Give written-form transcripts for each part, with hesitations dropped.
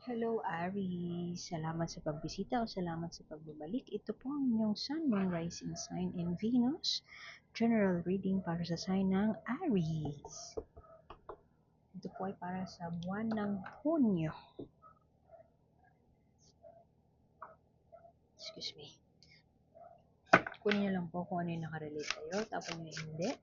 Hello, Aries. Salamat sa pagbisita o salamat sa pagbabalik. Ito po ang inyong Sun, Moon, Rising Sign, and Venus. General reading para sa sign ng Aries. Ito po ay para sa buwan ng Hunyo. Excuse me. Kunin niyo lang po kung ano yung nakarelate sa'yo, tapos nyo hindi.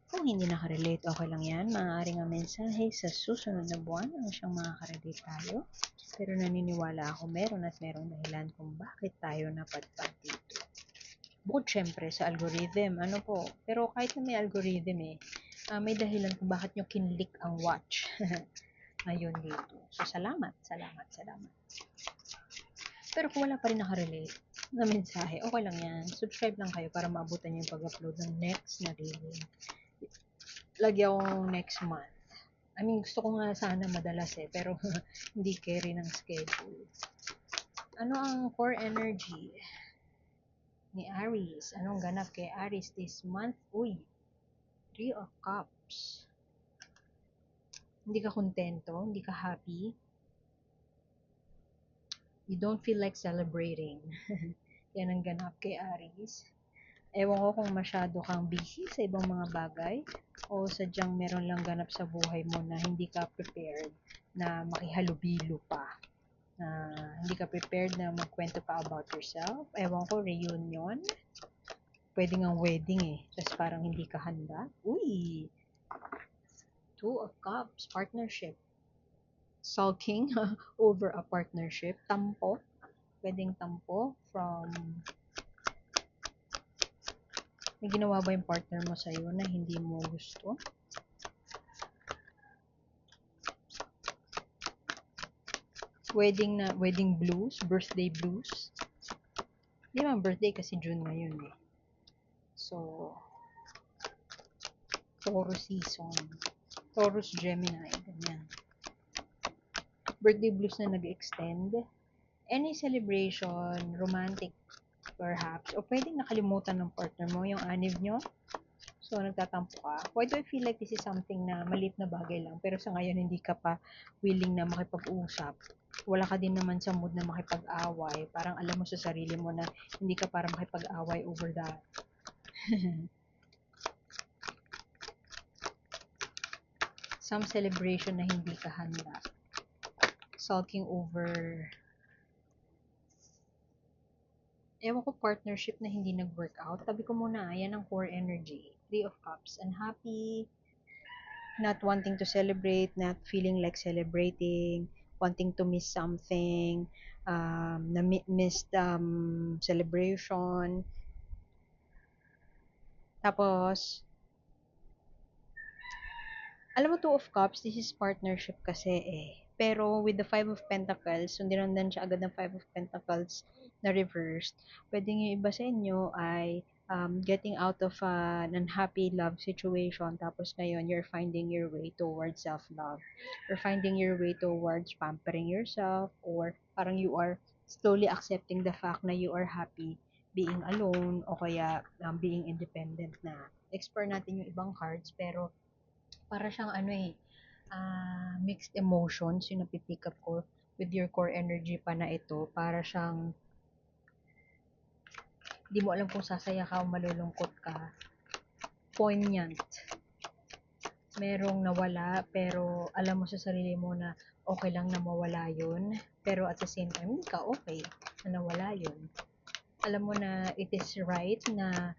Kung hindi nakarelate, okay lang yan. Maaaring ang mensahe sa susunod na buwan ang siyang makakarelate tayo. Pero naniniwala ako meron at merong dahilan kung bakit tayo napadpad dito. Bukod syempre sa algorithm, ano po. Pero kahit na may algorithm may dahilan kung bakit nyo kinlik ang watch ngayon dito. So, salamat. Pero kung wala pa rin nakarelate na mensahe, okay lang yan. Subscribe lang kayo para maabutan nyo yung pag-upload ng next na reading. Lagi akong next month. I mean, gusto ko nga sana madalas pero hindi carry ng schedule. Ano ang core energy ni Aries? Anong ganap kay Aries this month? Uy, 3 of Cups. Hindi ka kontento, hindi ka happy. You don't feel like celebrating. Yan ang ganap kay Aries. Ewan ko kung masyado kang busy sa ibang mga bagay o sadyang meron lang ganap sa buhay mo na hindi ka prepared na makihalubilo pa. Hindi ka prepared na magkwento pa about yourself. Ewan ko, reunion. Pwede nga wedding Tapos parang hindi ka handa. Uy! 2 of Cups, partnership. Sulking over a partnership. Tampo. Pwedeng tampo from may ginawa ba yung partner mo sa'yo na hindi mo gusto? Wedding blues, birthday blues. Hindi naman birthday kasi June ngayon So, Taurus season. Taurus, Gemini, ganyan. Birthday blues na nag-extend. Any celebration, romantic perhaps, o pwedeng nakalimutan ng partner mo yung anib nyo. So, nagtatampo ka. Why do I feel like this is something na maliit na bagay lang, pero sa ngayon hindi ka pa willing na makipag-usap. Wala ka din naman sa mood na makipag-away. Parang alam mo sa sarili mo na hindi ka para makipag-away over that. Some celebration na hindi ka handa. Sulking over ewan ko, partnership na hindi nag-work out. Tabi ko muna, yan ang core energy. 3 of Cups, unhappy, not wanting to celebrate, not feeling like celebrating, wanting to miss something, na missed celebration. Tapos, alam mo, 2 of Cups, this is partnership kasi Pero with the 5 of Pentacles, so dinandan siya agad ng 5 of Pentacles na reversed, pwedeng yung iba sa inyo ay getting out of an unhappy love situation, tapos ngayon you're finding your way towards self-love. You're finding your way towards pampering yourself, or parang you are slowly accepting the fact na you are happy being alone, o kaya being independent na. Explore natin yung ibang cards, pero para siyang mixed emotions yung napipick up ko with your core energy pa na ito. Para siyang di mo alam kung sasaya ka o malulungkot ka. Poignant. Merong nawala, pero alam mo sa sarili mo na okay lang na mawala yun. Pero at the same time, hindi ka okay na nawala yun. Alam mo na it is right na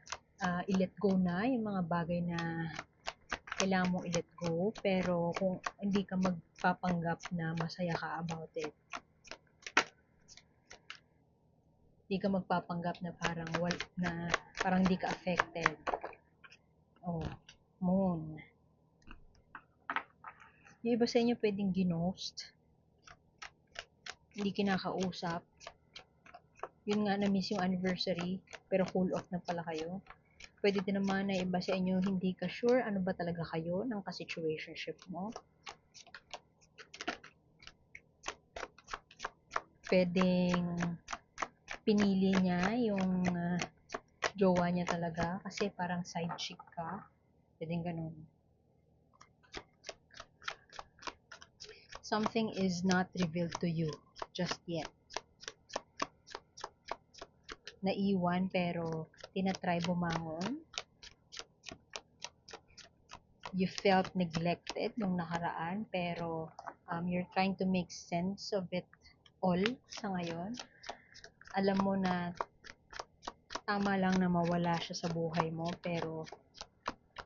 i-let go na yung mga bagay na kailangan mong i-let go, pero kung hindi ka magpapanggap na masaya ka about it, hindi ka magpapanggap na parang hindi ka affected. Moon. Yung iba sa inyo pwedeng ginost, hindi kinakausap. Yun nga, na-miss yung anniversary, pero cool off na pala kayo. Pwede din naman na iba sa inyo hindi ka sure ano ba talaga kayo ng ka-situationship mo. Pwedeng pinili niya yung jowa niya talaga kasi parang side chick ka. Pwedeng ganun. something is not revealed to you just yet. Naiwan pero tinatry bumangon. You felt neglected nung nakaraan pero you're trying to make sense of it all sa ngayon. Alam mo na tama lang na mawala siya sa buhay mo pero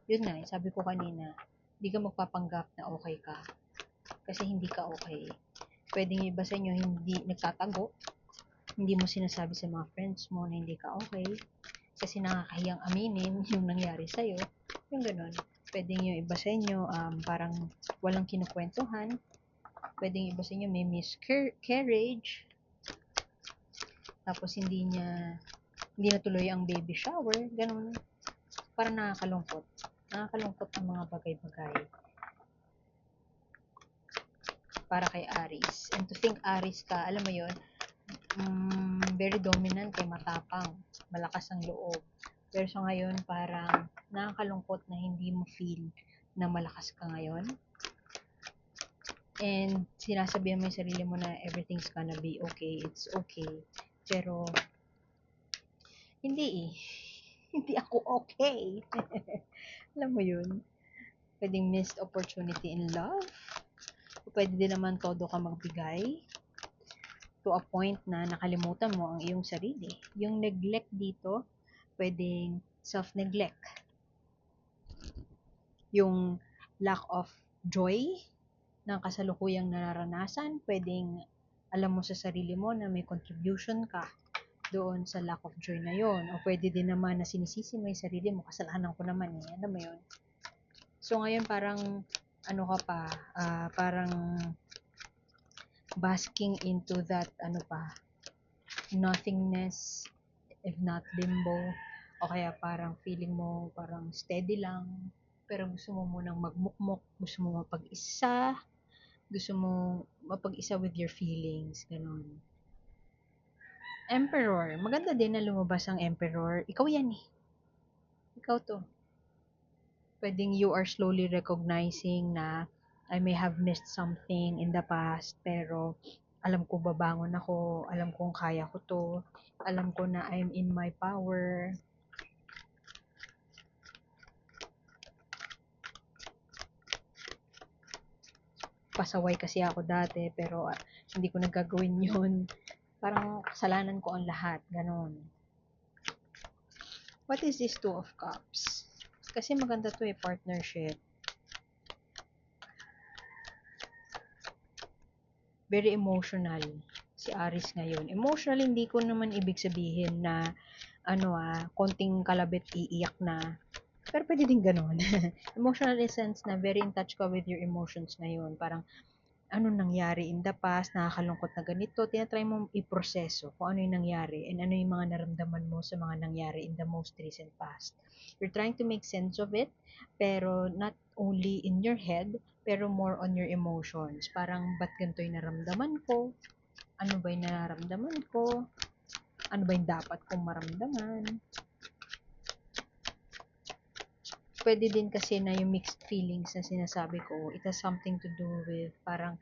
yun nga, sabi ko kanina, hindi ka magpapanggap na okay ka kasi hindi ka okay. Pwedeng iba sa inyo hindi nagtatago, hindi mo sinasabi sa mga friends mo na hindi ka okay kasi nakakahiyang aminin yung nangyari sa'yo, yung ganun. Pwedeng yung iba sa inyo parang walang kinukwentuhan, pwedeng iba sa inyo may miscarriage, tapos hindi natuloy ang baby shower, ganun. Parang nakakalungkot ang mga bagay-bagay para kay Aries. And to think Aries ka, alam mo yun, very dominant, matapang, malakas ang loob. Pero sa ngayon, parang nakakalungkot na hindi mo feel na malakas ka ngayon. And sinasabihan mo yung sarili mo na everything's gonna be okay, it's okay. Pero, hindi hindi ako okay. Alam mo yun? Pwedeng missed opportunity in love. Pwede din naman todo ka magbigay to a point na nakalimutan mo ang iyong sarili. Yung neglect dito, pwedeng self-neglect. Yung lack of joy ng kasalukuyang nararanasan, pwedeng alam mo sa sarili mo na may contribution ka doon sa lack of joy na yon. O pwede din naman na sinisisi mo yung sarili mo, kasalanan ko naman eh, alam mo yun. So ngayon parang parang basking into that nothingness, if not limbo, o kaya parang feeling mo parang steady lang, pero gusto mo munang magmukmok, gusto mo mapag-isa, gusto mo mapag-isa with your feelings, ganun. Emperor, maganda din na lumabas ang Emperor. Ikaw yan eh. Ikaw to. Pwedeng you are slowly recognizing na I may have missed something in the past, pero alam ko babangon ako, alam kong kaya ko to, alam ko na I'm in my power. Pasaway kasi ako dati, pero hindi ko nagagawin yun. Parang kasalanan ko ang lahat, ganon. What is this Two of Cups? Kasi maganda to eh, partnership. Very emotional si Aries ngayon. Emotional, hindi ko naman ibig sabihin na konting kalabit iiyak na. Pero pwede din ganon. Emotional in sense na very in touch ka with your emotions ngayon. Parang ano nangyari in the past, nakakalungkot na ganito, tinatry mo iproseso kung ano yung nangyari and ano yung mga naramdaman mo sa mga nangyari in the most recent past. You're trying to make sense of it, pero not only in your head, pero more on your emotions. Parang, ba't ganito yung naramdaman ko? Ano ba yung nararamdaman ko? Ano ba yung dapat kong maramdaman? Pwede din kasi na yung mixed feelings na sinasabi ko, it has something to do with parang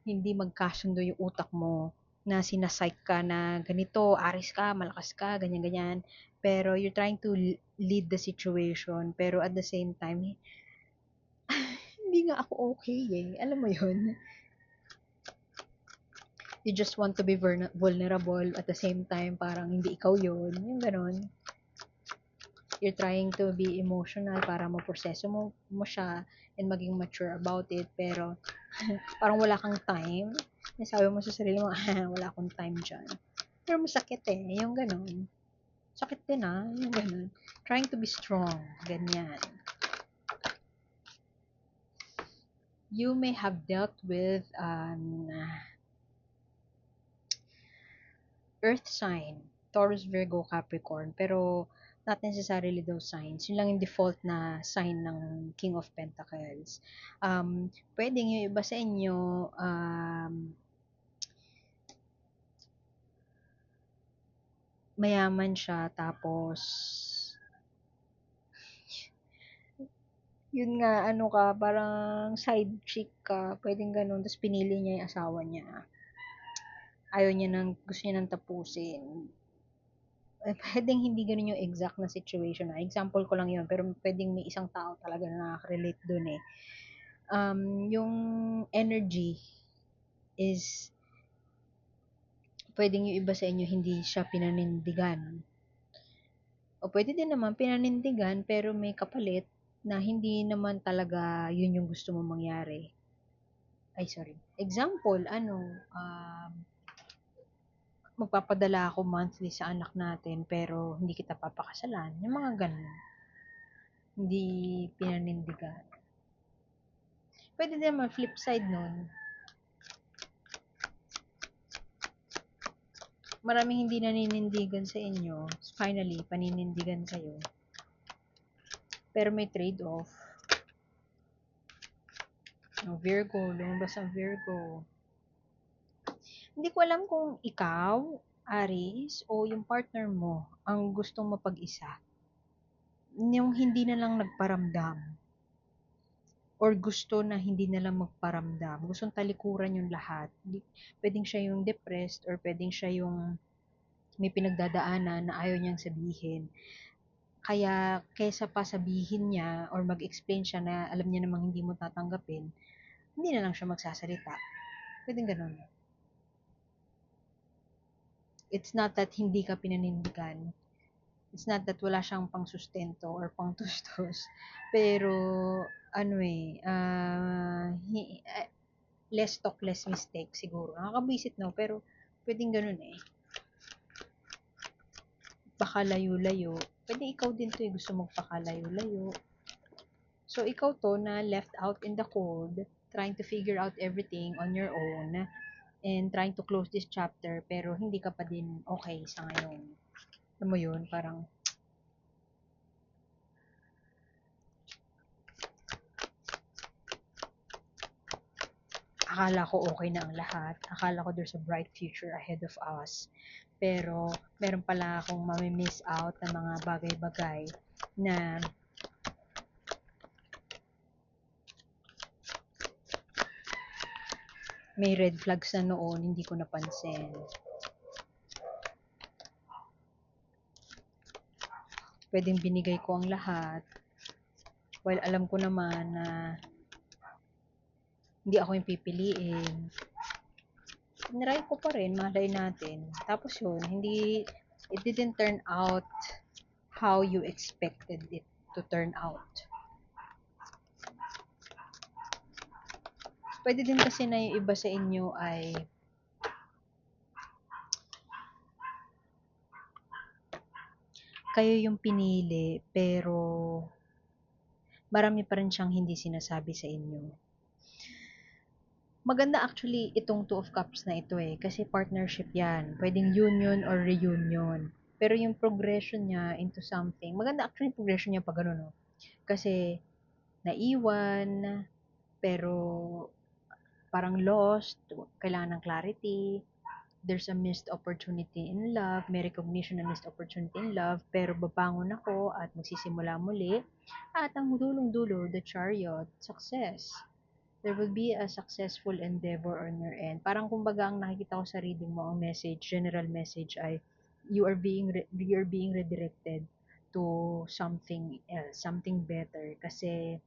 hindi magkasundo yung utak mo na sinasike ka na ganito, Aris ka, malakas ka, ganyan-ganyan. Pero you're trying to lead the situation. Pero at the same time, hindi nga ako okay eh. Alam mo yun? You just want to be vulnerable at the same time, parang hindi ikaw yun. Yung ganon. You're trying to be emotional para maproseso mo siya and maging mature about it. Pero parang wala kang time. Nasabi mo sa sarili mo, wala akong time dyan. Pero masakit eh, yung ganon. Sakit din yung ganon. Trying to be strong, ganyan. You may have dealt with earth sign, Taurus, Virgo, Capricorn, pero not necessarily those signs. Yun lang yung default na sign ng King of Pentacles. Pwedeng yung iba sa inyo, mayaman siya, tapos Yun nga, ano ka, parang side chick ka, pwedeng ganun, tapos pinili niya yung asawa niya. Ayaw niya nang, gusto niya nang tapusin. Eh, pwedeng hindi ganun yung exact na situation na. Example ko lang yun, pero pwedeng may isang tao talaga na nakaka-relate dun eh. Yung energy is, pwedeng yung iba sa inyo hindi siya pinanindigan. O pwede din naman pinanindigan pero may kapalit na hindi naman talaga yun yung gusto mo mangyari. Ay, sorry. Example, magpapadala ako monthly sa anak natin pero hindi kita papakasalan. Yung mga ganun. Hindi pinanindigan. Pwede din naman flip side nun. Maraming hindi naninindigan sa inyo. Finally, paninindigan kayo. Pero may trade-off. Virgo, lumabas ang Virgo. Hindi ko alam kung ikaw, Aries, o yung partner mo ang gustong mapag-isa. Yung hindi na lang nagparamdam. Or gusto na hindi na lang magparamdam. Gustong talikuran yung lahat. Pwedeng siya yung depressed or pwedeng siya yung may pinagdadaanan na ayaw niyang sabihin. Kaya, kesa pa sabihin niya or mag-explain siya na alam niya namang hindi mo tatanggapin, hindi na lang siya magsasalita. Pwedeng ganun. It's not that hindi ka pinanindigan. It's not that wala siyang pangsustento or pangtustos. Pero, ano less talk, less mistake siguro. Nakakabwisit no, pero pwedeng ganun eh. Baka layo-layo. Pwede ikaw din to eh, gusto magpakalayo-layo. So, ikaw to na left out in the cold, trying to figure out everything on your own, and trying to close this chapter, pero hindi ka pa din okay sa ngayon. Alam mo yun, parang, akala ko okay na ang lahat. Akala ko there's a bright future ahead of us. Pero, meron pala akong mamimiss out na mga bagay-bagay na may red flags na noon, hindi ko napansin. Pwedeng binigay ko ang lahat. While alam ko naman na hindi ako yung pipiliin. Tinry ko pa rin, malay natin. Tapos yun, it didn't turn out how you expected it to turn out. Pwede din kasi na yung iba sa inyo ay kayo yung pinili, pero marami pa rin siyang hindi sinasabi sa inyo. Maganda actually itong Two of Cups na ito eh, kasi partnership yan. Pwedeng union or reunion. Pero yung progression niya into something, maganda actually yung progression niya pag gano'n, no? Kasi, naiwan, pero parang lost, kailangan ng clarity, there's a missed opportunity in love, may recognition na missed opportunity in love, pero babangon ako at magsisimula muli, at ang dulong-dulo, the chariot, success. There will be a successful endeavor on your end. Parang kumbaga ang nakikita ko sa reading mo, ang message, general message ay you are being redirected to something else, something better. Kasi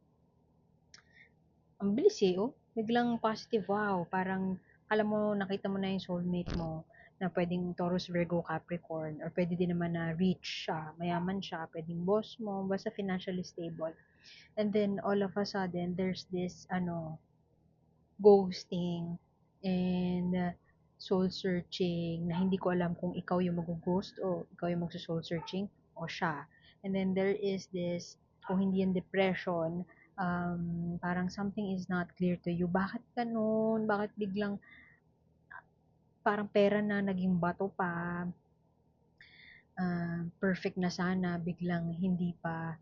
ang bilis eh, oh. Biglang positive, wow. Parang, alam mo, nakita mo na yung soulmate mo na pwedeng Taurus, Virgo, Capricorn, or pwede din naman na rich siya, mayaman siya, pwedeng boss mo, basta financially stable. And then, all of a sudden, there's this, ghosting, and soul searching, na hindi ko alam kung ikaw yung mag-ghost o ikaw yung magso-soul searching o siya. And then there is this, kung hindi yung depression, parang something is not clear to you. Bakit ganun? Bakit biglang parang pera na naging bato pa? Perfect na sana, biglang hindi pa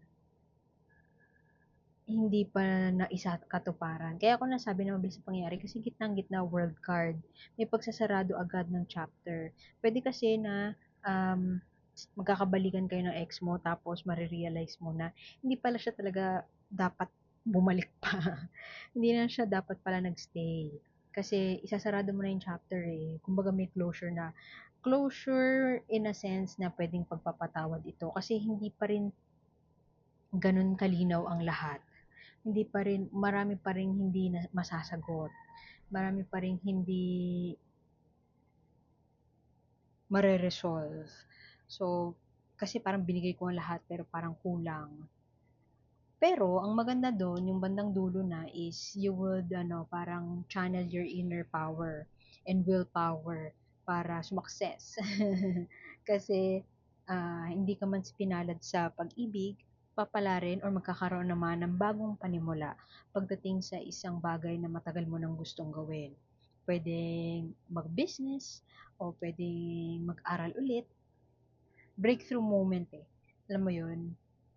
na isa katuparan. Kaya ako nasabi na mabilis ang pangyayari kasi gitnang-gitna world card. May pagsasarado agad ng chapter. Pwede kasi na magkakabalikan kayo ng ex mo tapos marirealize mo na hindi pala siya talaga dapat bumalik pa. Hindi na siya dapat pala nagstay. Kasi isasarado mo na yung chapter eh. Kumbaga may closure na. Closure in a sense na pwedeng pagpapatawad ito. Kasi hindi pa rin ganun kalinaw ang lahat. Hindi pa rin, marami pa rin hindi na masasagot. Marami pa rin hindi mare-resolve. So, kasi parang binigay ko ang lahat pero parang kulang. Pero, ang maganda doon, yung bandang dulo na is you would, parang channel your inner power and willpower para sumakses. Kasi, hindi ka man pinalad sa pag-ibig, papalarin or magkakaroon naman ng bagong panimula pagdating sa isang bagay na matagal mo nang gustong gawin. Pwedeng mag-business o pwedeng mag-aral ulit, breakthrough moment eh. Alam mo yun?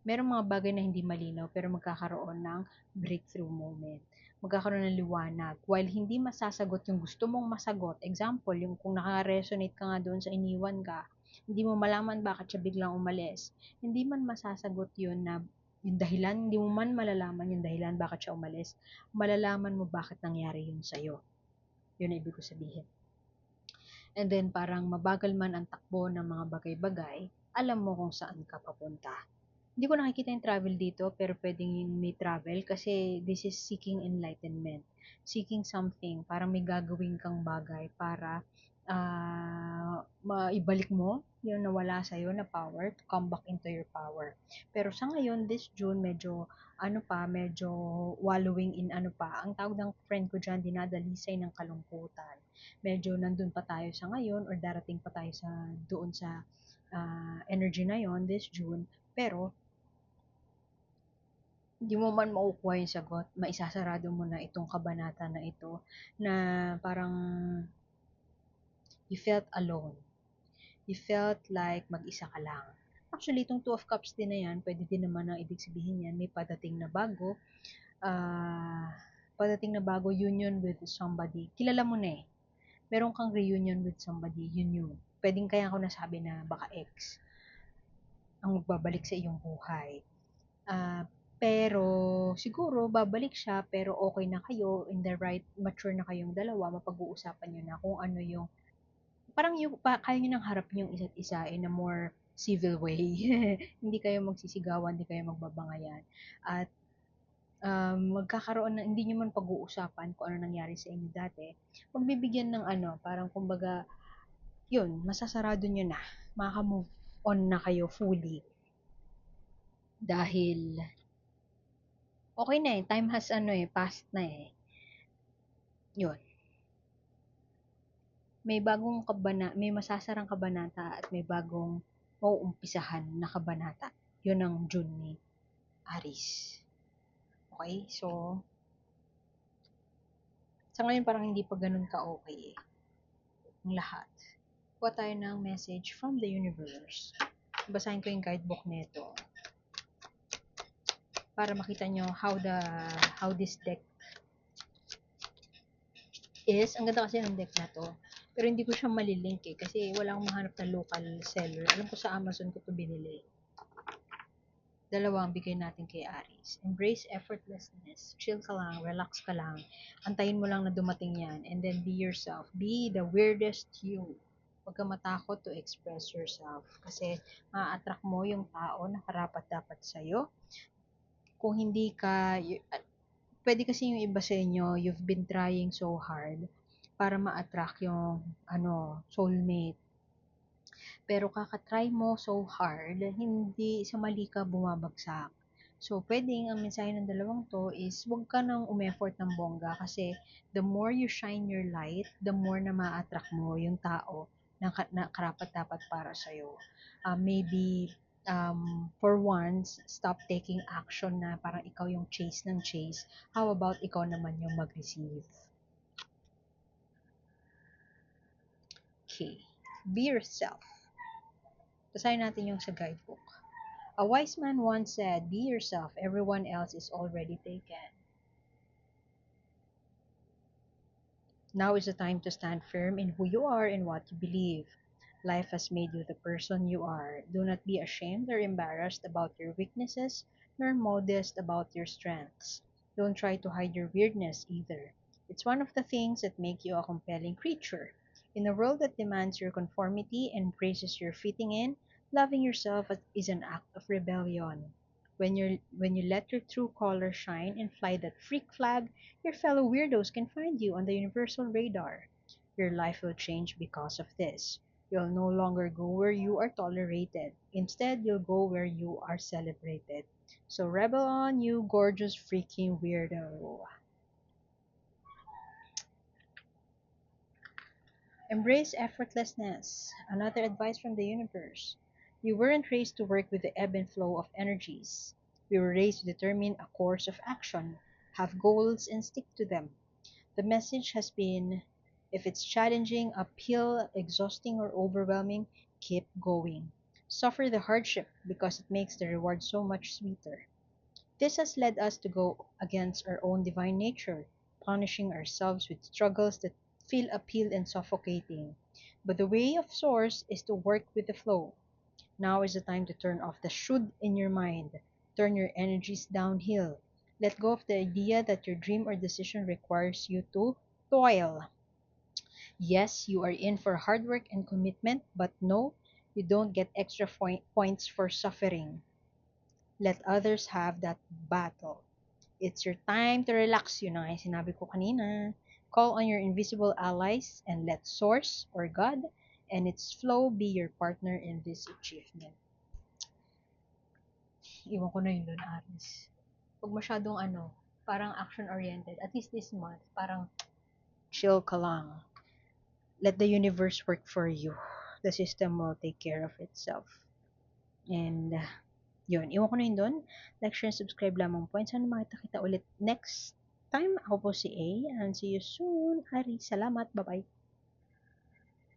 Merong mga bagay na hindi malinaw pero magkakaroon ng breakthrough moment. Magkakaroon ng liwanag. While hindi masasagot yung gusto mong masagot, example, yung kung naka-resonate ka nga doon sa iniwan ka, hindi mo malaman bakit siya biglang umalis. Hindi man masasagot yun na yung dahilan, hindi mo man malalaman yung dahilan bakit siya umalis. Malalaman mo bakit nangyari yun sa'yo. Yun ang ibig ko sabihin. And then parang mabagal man ang takbo ng mga bagay-bagay, alam mo kung saan ka papunta. Hindi ko nakikita yung travel dito, pero pwedeng yung may travel kasi this is seeking enlightenment. Seeking something, parang may gagawin kang bagay para maibalik mo yung nawala sa'yo na power to come back into your power. Pero sa ngayon, this June, medyo wallowing in ang tawag ng friend ko dyan, dinadalisay ng kalungkutan. Medyo nandun pa tayo sa ngayon or darating pa tayo doon sa energy na yon this June. Pero, hindi mo man makukuha yung sagot, maisasarado mo na itong kabanata na ito na parang you felt alone. You felt like mag-isa ka lang. Actually, itong Two of Cups din na yan, pwede din naman ang ibig sabihin yan, may padating na bago, union with somebody. Kilala mo na eh. Meron kang reunion with somebody, you knew. Pwedeng kaya ako nasabi na baka ex ang magbabalik sa iyong buhay. Ah, pero siguro babalik siya pero okay na kayo, in the right, mature na kayong dalawa, mapag-uusapan niyo na kung ano yung parang yung kaya niyo nang harapin yung isa't isa in a more civil way. Hindi kayo magsisigawan, hindi kayo magbabangayan. At magkakaroon ng hindi niyo man pag-uusapan kung ano nangyari sa inyo dati. Magbibigyan ng parang kumbaga, yun, masasarado niyo na. Makaka-move on na kayo fully. Dahil okay na eh. Time has past na eh. Yun. May masasarang kabanata at may bagong mauumpisahan na kabanata. Yun ang June ni Aries. Okay? So, sa ngayon parang hindi pa ganun ka-okay eh. Ang lahat. Kuha tayo ng message from the universe. Basahin ko yung guidebook nito para makita nyo how this deck is. Ang ganda kasi ng deck na to. Pero hindi ko siya malilink eh. Kasi wala akong mahanap na local seller. Alam ko sa Amazon ko to binili. Dalawa ang bigay natin kay Aries. Embrace effortlessness. Chill ka lang. Relax ka lang. Antayin mo lang na dumating yan. And then be yourself. Be the weirdest you. Huwag ka matakot to express yourself. Kasi ma-attract mo yung tao na karapat-dapat sa'yo. Kung hindi ka, pwede kasi yung iba sa inyo, you've been trying so hard para ma-attract yung soulmate. Pero kakatry mo so hard, hindi sa mali ka bumabagsak. So, pwedeng ang mensahe ng dalawang to is huwag ka nang umeffort ng bongga kasi the more you shine your light, the more na ma-attract mo yung tao na karapat-dapat para sa'yo. Maybe, for once, stop taking action na parang ikaw yung chase ng chase. How about ikaw naman yung mag-receive? Okay. Be yourself. Basahin natin yung sa guidebook. A wise man once said, be yourself, everyone else is already taken. Now is the time to stand firm in who you are and what you believe. Life has made you the person you are. Do not be ashamed or embarrassed about your weaknesses, nor modest about your strengths. Don't try to hide your weirdness either. It's one of the things that make you a compelling creature. In a world that demands your conformity and praises your fitting in, loving yourself is an act of rebellion. When you let your true color shine and fly that freak flag, your fellow weirdos can find you on the universal radar. Your life will change because of this. You'll no longer go where you are tolerated. Instead, you'll go where you are celebrated. So rebel on, you gorgeous freaking weirdo. Embrace effortlessness. Another advice from the universe. You weren't raised to work with the ebb and flow of energies. We were raised to determine a course of action, have goals, and stick to them. The message has been if it's challenging, uphill, exhausting, or overwhelming, keep going. Suffer the hardship because it makes the reward so much sweeter. This has led us to go against our own divine nature, punishing ourselves with struggles that feel uphill and suffocating. But the way of source is to work with the flow. Now is the time to turn off the should in your mind. Turn your energies downhill. Let go of the idea that your dream or decision requires you to toil. Yes, you are in for hard work and commitment, but no, you don't get extra points for suffering. Let others have that battle. It's your time to relax, yun na nga yung sinabi ko kanina. Call on your invisible allies and let Source or God and its flow be your partner in this achievement. Iwan ko na yun dun, Aris. Huwag masyadong parang action-oriented. At least this month, parang chill ka lang. Let the universe work for you. The system will take care of itself. And yun, iwan ko na yun doon. Like, share, and subscribe lamang po. And sana makita kita ulit next time. Ako po si A. And see you soon. Ari, salamat. Bye-bye.